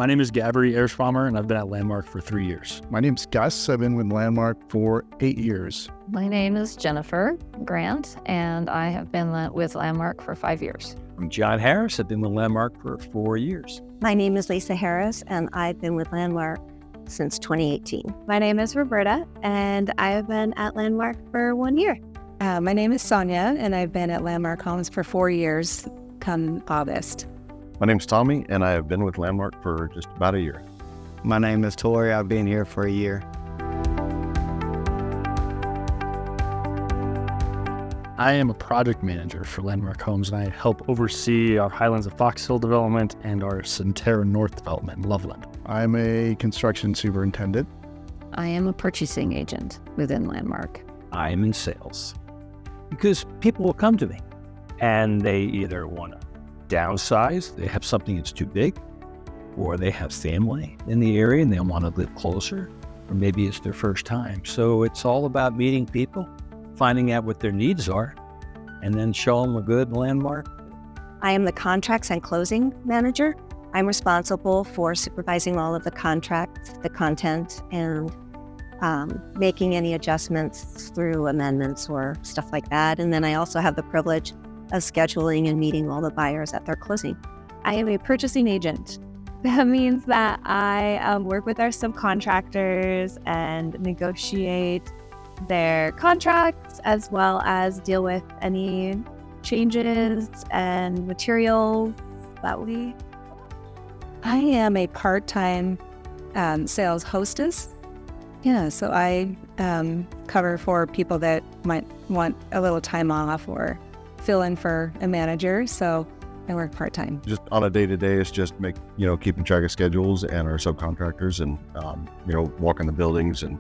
My name is Gabri Erschwammer, and I've been at Landmark for 3 years. My name's Gus. I've been with Landmark for 8 years. My name is Jennifer Grant, and I have been with Landmark for 5 years. I'm John Harris. I've been with Landmark for 4 years. My name is Lisa Harris, and I've been with Landmark since 2018. My name is Roberta, and I have been at Landmark for 1 year. My name is Sonia, and I've been at Landmark Homes for 4 years, come August. My name's Tommy, and I have been with Landmark for just about a year. My name is Tori. I've been here for a year. I am a project manager for Landmark Homes, and I help oversee our Highlands of Fox Hill development and our Centera North development in Loveland. I'm a construction superintendent. I am a purchasing agent within Landmark. I am in sales because people will come to me and they either want to downsize, they have something that's too big, or they have family in the area and they want to live closer, or maybe it's their first time. So it's all about meeting people, finding out what their needs are, and then show them a good Landmark. I am the contracts and closing manager. I'm responsible for supervising all of the contracts, the content, and making any adjustments through amendments or stuff like that. And then I also have the privilege of scheduling and meeting all the buyers at their closing. I am a purchasing agent. That means that I work with our subcontractors and negotiate their contracts, as well as deal with any changes and materials that we... I am a part-time sales hostess. Yeah, so I cover for people that might want a little time off or fill in for a manager. So I work part-time. Just on a day-to-day, it's just keeping track of schedules and our subcontractors and, walking the buildings and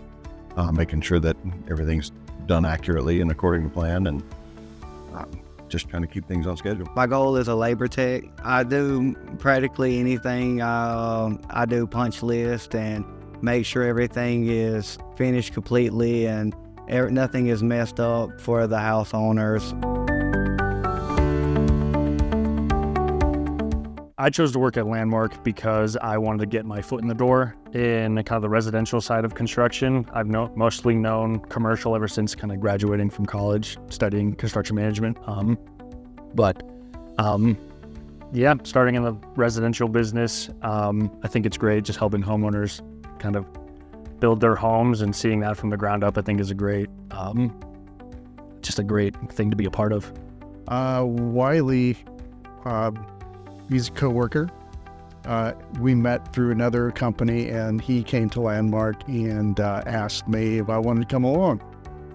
making sure that everything's done accurately and according to plan, and just trying to keep things on schedule. My goal is a labor tech. I do practically anything. I do punch list and make sure everything is finished completely and nothing is messed up for the house owners. I chose to work at Landmark because I wanted to get my foot in the door in kind of the residential side of construction. I've mostly known commercial ever since kind of graduating from college, studying construction management. Starting in the residential business, I think it's great just helping homeowners kind of build their homes, and seeing that from the ground up, I think is a great thing to be a part of. Wiley, he's a coworker. We met through another company, and he came to Landmark and asked me if I wanted to come along.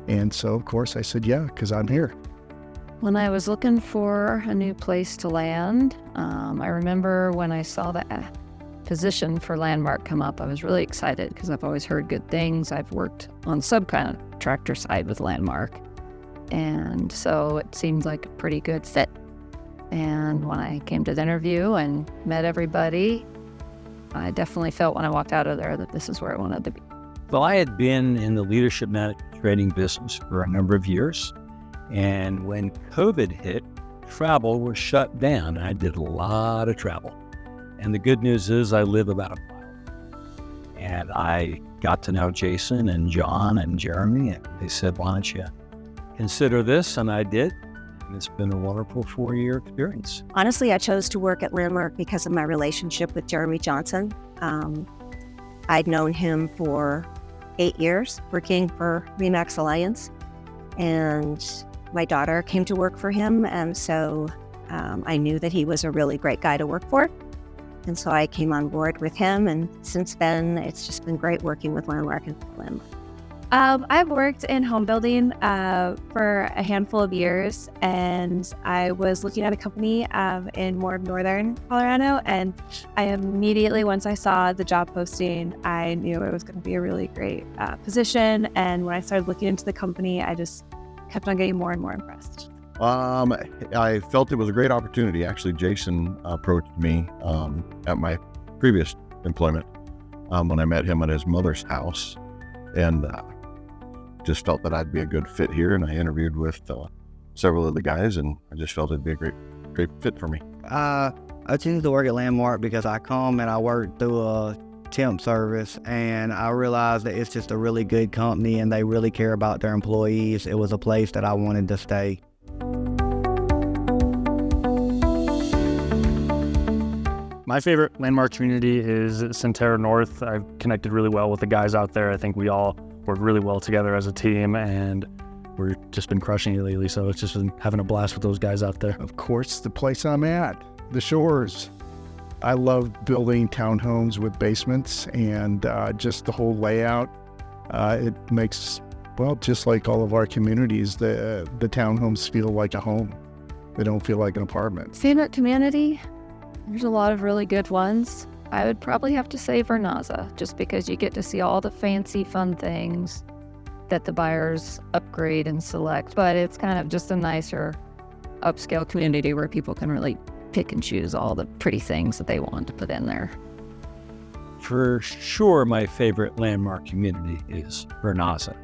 And so, of course, I said yeah, because I'm here. When I was looking for a new place to land, I remember when I saw the position for Landmark come up, I was really excited because I've always heard good things. I've worked on subcontractor side with Landmark, and so it seemed like a pretty good fit. And when I came to the interview and met everybody, I definitely felt when I walked out of there that this is where I wanted to be. Well, I had been in the leadership management training business for a number of years. And when COVID hit, travel was shut down. I did a lot of travel. And the good news is I live about a mile. And I got to know Jason and John and Jeremy, and they said, why don't you consider this? And I did. And it's been a wonderful 4-year experience. Honestly, I chose to work at Landmark because of my relationship with Jeremy Johnson. I'd known him for 8 years, working for RE/MAX Alliance, and my daughter came to work for him, and so I knew that he was a really great guy to work for. And so I came on board with him, and since then, it's just been great working with Landmark and Landmark. I've worked in home building for a handful of years, and I was looking at a company in more of northern Colorado, and I immediately, once I saw the job posting, I knew it was going to be a really great position. And when I started looking into the company, I just kept on getting more and more impressed. I felt it was a great opportunity. Actually, Jason approached me at my previous employment when I met him at his mother's house, and just felt that I'd be a good fit here. And I interviewed with several of the guys, and I just felt it'd be a great fit for me. I I choose to work at Landmark because I come and I work through a temp service, and I realized that it's just a really good company and they really care about their employees. It was a place that I wanted to stay. My favorite Landmark community is Centera North. I've connected really well with the guys out there. I think we all work really well together as a team, and we've just been crushing it lately. So it's just been having a blast with those guys out there. Of course, the place I'm at, the Shores. I love building townhomes with basements, and just the whole layout. It makes, well, just like all of our communities, the townhomes feel like a home. They don't feel like an apartment. Favorite community? There's a lot of really good ones. I would probably have to say Vernaza, just because you get to see all the fancy, fun things that the buyers upgrade and select. But it's kind of just a nicer, upscale community where people can really pick and choose all the pretty things that they want to put in there. For sure, my favorite Landmark community is Vernaza.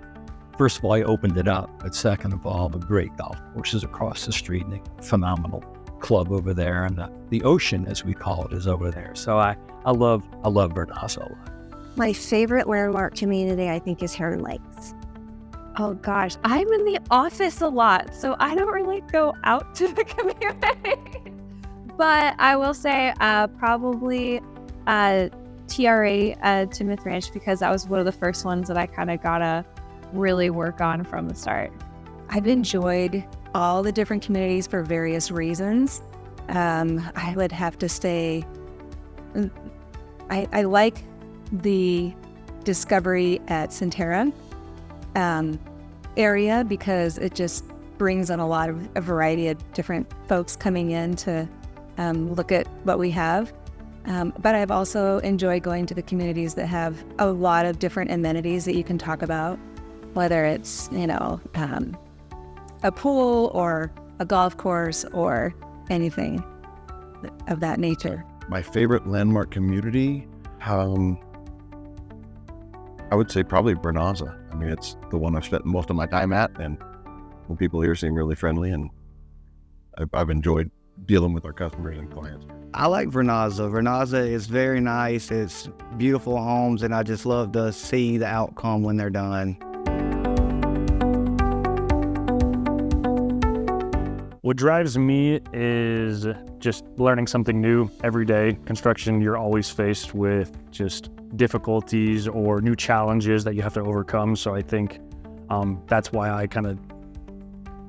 First of all, I opened it up, but second of all, the great golf courses across the street, and a phenomenal club over there, and the ocean, as we call it, is over there. So I love Vernaza a lot. My favorite Landmark community, I think, is Heron Lakes. Oh gosh, I'm in the office a lot, so I don't really go out to the community. But I will say probably TRA, Timoth Ranch, because that was one of the first ones that I kind of got to really work on from the start. I've enjoyed all the different communities for various reasons. I would have to say I like the Discovery at Centera area because it just brings on a variety of different folks coming in to look at what we have. But I've also enjoyed going to the communities that have a lot of different amenities that you can talk about, whether it's, a pool or a golf course or anything of that nature. My favorite Landmark community, I would say probably Vernaza. I mean, it's the one I've spent most of my time at, and the people here seem really friendly, and I've enjoyed dealing with our customers and clients. I like Vernaza. Vernaza is very nice. It's beautiful homes, and I just love to see the outcome when they're done. What drives me is just learning something new every day. Construction, you're always faced with just difficulties or new challenges that you have to overcome. So I think that's why I kind of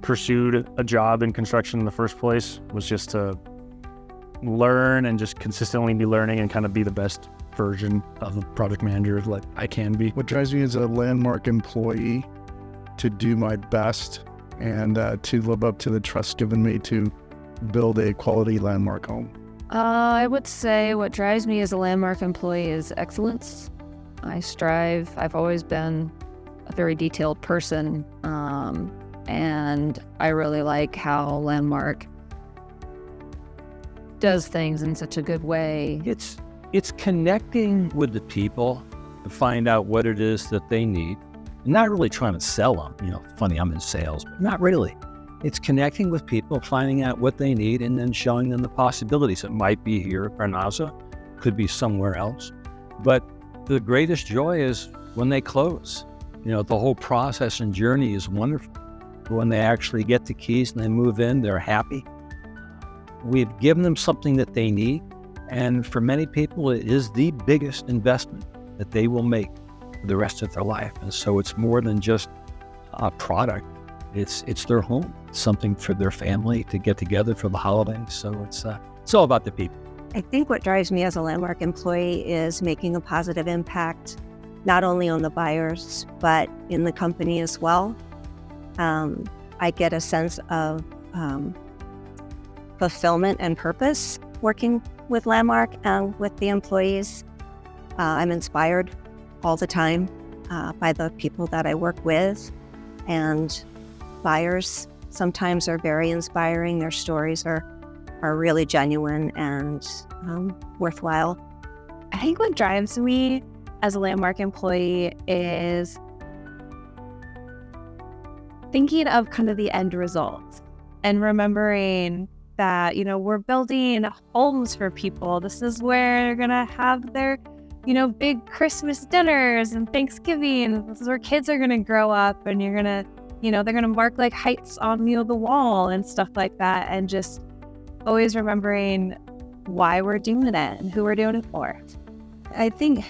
pursued a job in construction in the first place, was just to learn and just consistently be learning and kind of be the best version of a project manager like I can be. What drives me as a Landmark employee to do my best and to live up to the trust given me to build a quality Landmark home. I would say what drives me as a Landmark employee is excellence. I've always been a very detailed person, and I really like how Landmark does things in such a good way. It's connecting with the people to find out what it is that they need. And not really trying to sell them. Funny, I'm in sales, but not really. It's connecting with people, finding out what they need, and then showing them the possibilities. It might be here at Vernaza, could be somewhere else. But the greatest joy is when they close. The whole process and journey is wonderful. When they actually get the keys and they move in, they're happy. We've given them something that they need. And for many people, it is the biggest investment that they will make the rest of their life. And so it's more than just a product. It's their home. It's something for their family to get together for the holidays. So it's all about the people. I think what drives me as a Landmark employee is making a positive impact, not only on the buyers, but in the company as well. I get a sense of fulfillment and purpose working with Landmark and with the employees. I'm inspired all the time by the people that I work with, and buyers sometimes are very inspiring. Their stories are really genuine and worthwhile. I think what drives me as a Landmark employee is thinking of kind of the end result and remembering that, we're building homes for people. This is where they're going to have their, big Christmas dinners and Thanksgiving. This is where kids are going to grow up, and you're going to, they're going to mark like heights on, the wall and stuff like that. And just always remembering why we're doing it and who we're doing it for. I think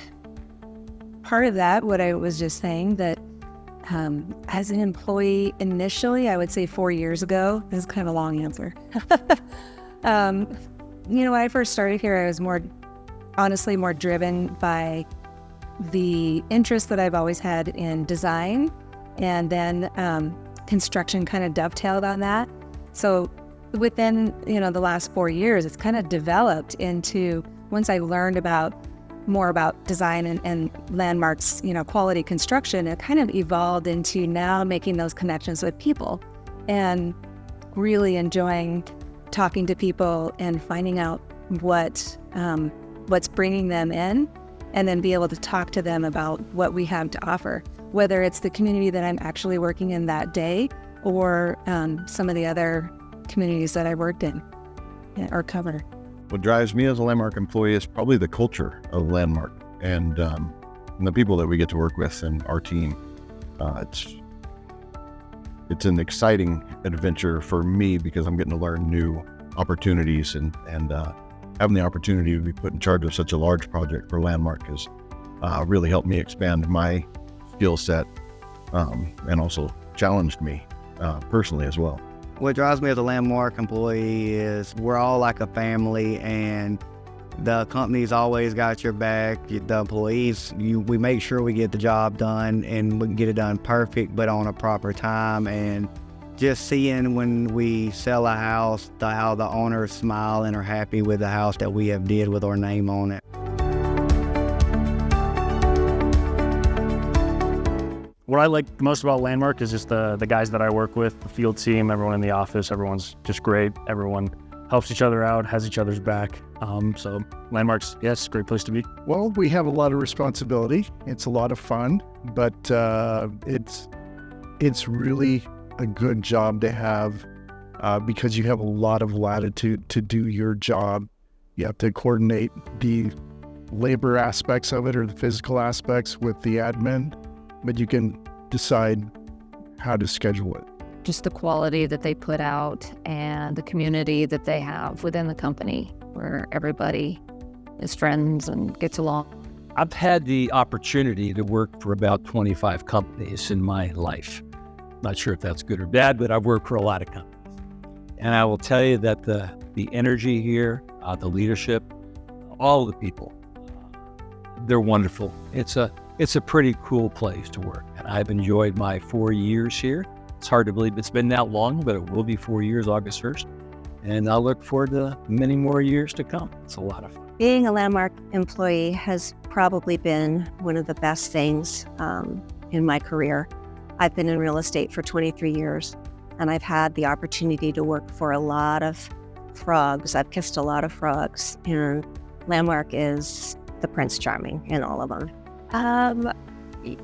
part of that, what I was just saying, that as an employee initially, I would say 4 years ago, this is kind of a long answer. When I first started here, I was honestly more driven by the interest that I've always had in design, and then construction kind of dovetailed on that. So within, the last 4 years, it's kind of developed into, once I learned more about design and Landmark's, quality construction, it kind of evolved into now making those connections with people and really enjoying talking to people and finding out what's bringing them in, and then be able to talk to them about what we have to offer, whether it's the community that I'm actually working in that day or some of the other communities that I worked in or cover. What drives me as a Landmark employee is probably the culture of Landmark and the people that we get to work with and our team. It's an exciting adventure for me because I'm getting to learn new opportunities, and having the opportunity to be put in charge of such a large project for Landmark has really helped me expand my skill set and also challenged me personally as well. What drives me as a Landmark employee is we're all like a family, and the company's always got your back. The employees, we make sure we get the job done, and we can get it done perfect, but on a proper time. And just seeing when we sell a house, how the owners smile and are happy with the house that we have did with our name on it. What I like most about Landmark is just the guys that I work with, the field team, everyone in the office. Everyone's just great. Everyone helps each other out, has each other's back. So Landmark's, yes, great place to be. Well, we have a lot of responsibility. It's a lot of fun, but it's really a good job to have because you have a lot of latitude to do your job. You have to coordinate the labor aspects of it or the physical aspects with the admin, but you can decide how to schedule it. Just the quality that they put out and the community that they have within the company where everybody is friends and gets along. I've had the opportunity to work for about 25 companies in my life. Not sure if that's good or bad, but I've worked for a lot of companies. And I will tell you that the energy here, the leadership, all the people, they're wonderful. It's a pretty cool place to work. And I've enjoyed my 4 years here. It's hard to believe it's been that long, but it will be 4 years, August 1st. And I look forward to many more years to come. It's a lot of fun. Being a Landmark employee has probably been one of the best things in my career. I've been in real estate for 23 years, and I've had the opportunity to work for a lot of frogs. I've kissed a lot of frogs, and Landmark is the Prince Charming in all of them.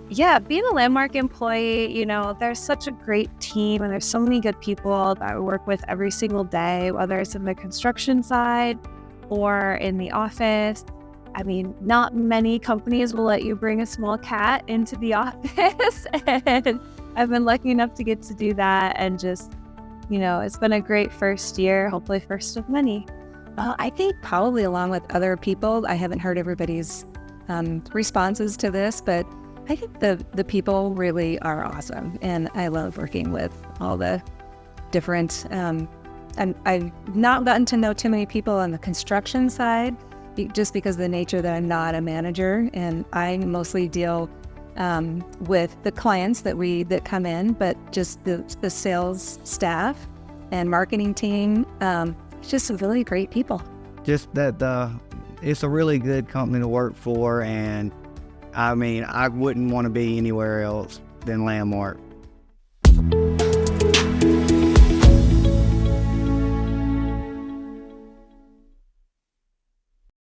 Yeah, being a Landmark employee, there's such a great team, and there's so many good people that I work with every single day, whether it's in the construction side or in the office. I mean, not many companies will let you bring a small cat into the office, and I've been lucky enough to get to do that, and just, it's been a great first year, hopefully first of many. I think probably along with other people, I haven't heard everybody's responses to this, but I think the people really are awesome, and I love working with all the different, and I've not gotten to know too many people on the construction side, just because of the nature that I'm not a manager, and I mostly deal with the clients that come in, but just the sales staff and marketing team, just some really great people. Just that it's a really good company to work for, and I mean, I wouldn't want to be anywhere else than Landmark.